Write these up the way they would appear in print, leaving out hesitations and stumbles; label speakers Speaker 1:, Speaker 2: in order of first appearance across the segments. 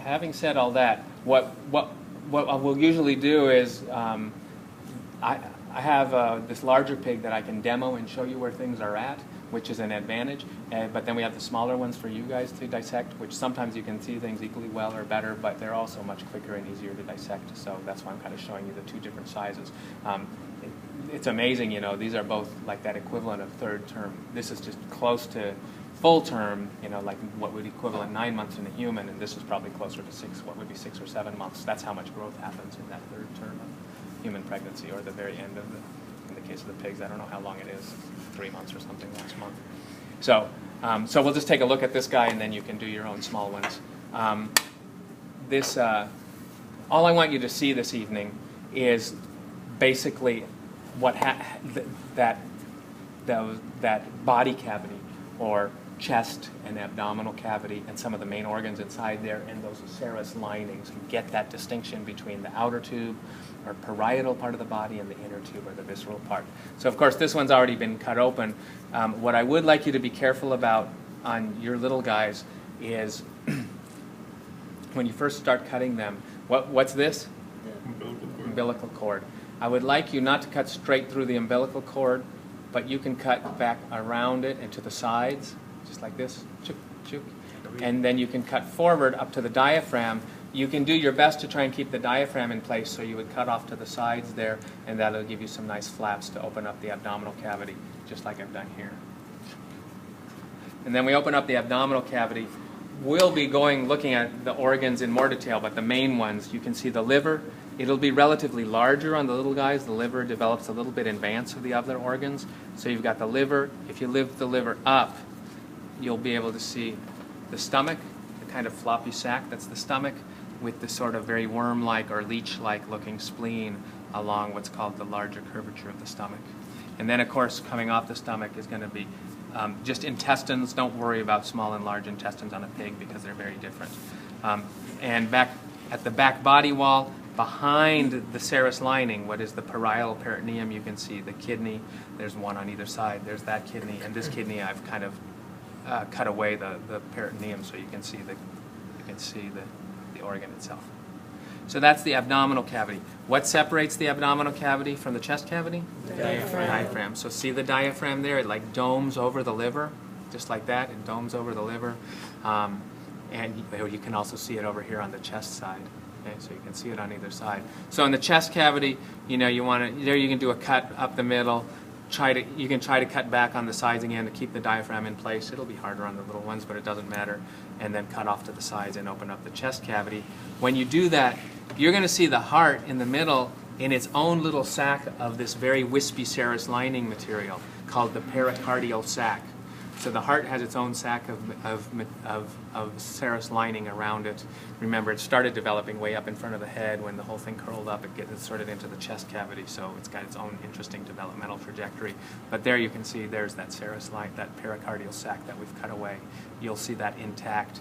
Speaker 1: having said all that, what we'll usually do is I have this larger pig that I can demo and show you where things are at, which is an advantage. But then we have the smaller ones for you guys to dissect, which sometimes you can see things equally well or better, but they're also much quicker and easier to dissect. So that's why I'm kind of showing you the two different sizes. It's amazing, you know, these are both like that equivalent of third term. This is just close to full term, you know, like what would equivalent 9 months in a human, and this is probably closer to what would be 6 or 7 months. That's how much growth happens in that third term of human pregnancy, or the very end of in the case of the pigs, I don't know how long it is, 3 months or something last month. So, so we'll just take a look at this guy, and then you can do your own small ones. All I want you to see this evening is basically what that body cavity, or chest and abdominal cavity, and some of the main organs inside there, and those serous linings. You get that distinction between the outer tube, or parietal part of the body, and the inner tube, or the visceral part. So of course this one's already been cut open. What I would like you to be careful about on your little guys is when you first start cutting them, what's this? Umbilical cord. I would like you not to cut straight through the umbilical cord, but you can cut back around it and to the sides, just like this, chook, chook. And then you can cut forward up to the diaphragm. You can do your best to try and keep the diaphragm in place, so you would cut off to the sides there, and that'll give you some nice flaps to open up the abdominal cavity, just like I've done here. And then we open up the abdominal cavity. We'll be looking at the organs in more detail, but the main ones, you can see the liver. It'll be relatively larger on the little guys. The liver develops a little bit in advance of the other organs. So you've got the liver. If you lift the liver up, you'll be able to see the stomach, the kind of floppy sac that's the stomach, with the sort of very worm-like or leech-like looking spleen along what's called the larger curvature of the stomach. And then, of course, coming off the stomach is going to be just intestines. Don't worry about small and large intestines on a pig because they're very different. And back at the back body wall, behind the serous lining, what is the parietal peritoneum, you can see the kidney. There's one on either side. There's that kidney, and this kidney I've kind of cut away the peritoneum so you can see the organ itself. So that's the abdominal cavity. What separates the abdominal cavity from the chest cavity?
Speaker 2: The diaphragm.
Speaker 1: So see the diaphragm there? It like domes over the liver, just like that. It domes over the liver, and you can also see it over here on the chest side. Okay, so you can see it on either side. So in the chest cavity, you know, there you can do a cut up the middle. You can try to cut back on the sides again to keep the diaphragm in place. It'll be harder on the little ones, but it doesn't matter. And then cut off to the sides and open up the chest cavity. When you do that, you're going to see the heart in the middle in its own little sac of this very wispy serous lining material called the pericardial sac. So the heart has its own sac of serous lining around it. Remember, it started developing way up in front of the head. When the whole thing curled up, it gets inserted into the chest cavity, so it's got its own interesting developmental trajectory. But there you can see there's that serous line, that pericardial sac that we've cut away. You'll see that intact,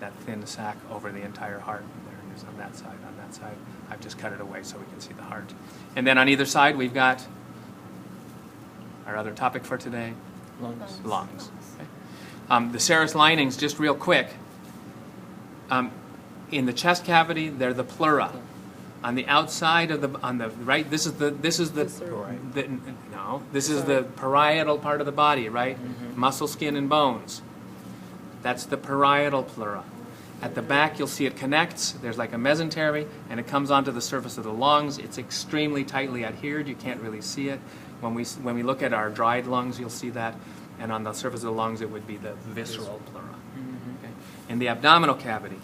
Speaker 1: that thin sac over the entire heart. There it is on that side, on that side. I've just cut it away so we can see the heart. And then on either side, we've got our other topic for today, lungs. Okay. The serous linings, just real quick, in the chest cavity, they're the pleura. On the outside of the right, this is the parietal part of the body, right? Mm-hmm. Muscle, skin, and bones. That's the parietal pleura. At the back, you'll see it connects. There's like a mesentery, and it comes onto the surface of the lungs. It's extremely tightly adhered. You can't really see it. When we look at our dried lungs, you'll see that. And on the surface of the lungs, it would be the visceral pleura. Mm-hmm. Okay. In the abdominal cavity,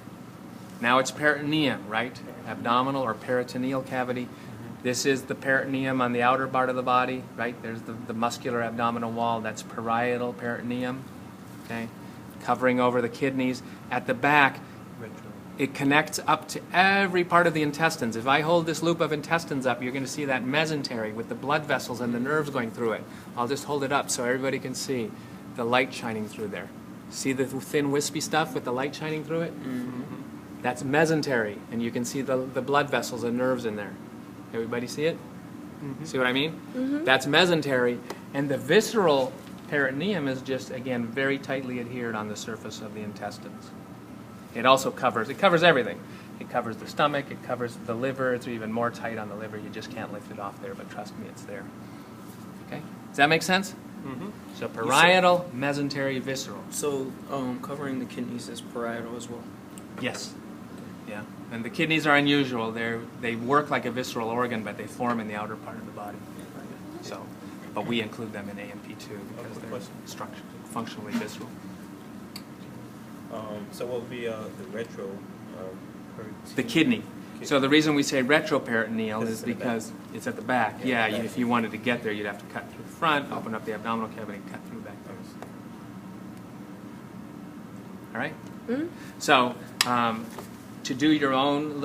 Speaker 1: now it's peritoneum, right? Abdominal or peritoneal cavity. Mm-hmm. This is the peritoneum on the outer part of the body, right? There's the muscular abdominal wall. That's parietal peritoneum, okay? Covering over the kidneys. At the back, it connects up to every part of the intestines. If I hold this loop of intestines up, you're going to see that mesentery with the blood vessels and the nerves going through it. I'll just hold it up so everybody can see the light shining through there. See the thin wispy stuff with the light shining through it? Mm-hmm. That's mesentery, and you can see the blood vessels and nerves in there. Everybody see it? Mm-hmm. See what I mean? Mm-hmm. That's mesentery, and the visceral peritoneum is just, again, very tightly adhered on the surface of the intestines. It also covers everything. It covers the stomach, it covers the liver. It's even more tight on the liver. You just can't lift it off there, but trust me, it's there. Okay? Does that make sense?
Speaker 2: Mm-hmm.
Speaker 1: So parietal, mesentery, visceral.
Speaker 2: So covering the kidneys is parietal as well.
Speaker 1: Yes. Yeah. And the kidneys are unusual. They work like a visceral organ, but they form in the outer part of the body. So, but we include them in A and P too because they're functionally visceral.
Speaker 3: So what would be the retro?
Speaker 1: The kidney. So the reason we say retroperitoneal is because it's at the back. Yeah, if you wanted to get there, you'd have to cut through the front, open up the abdominal cavity, and cut through back there. All right?
Speaker 4: Mm-hmm.
Speaker 1: So to do your own little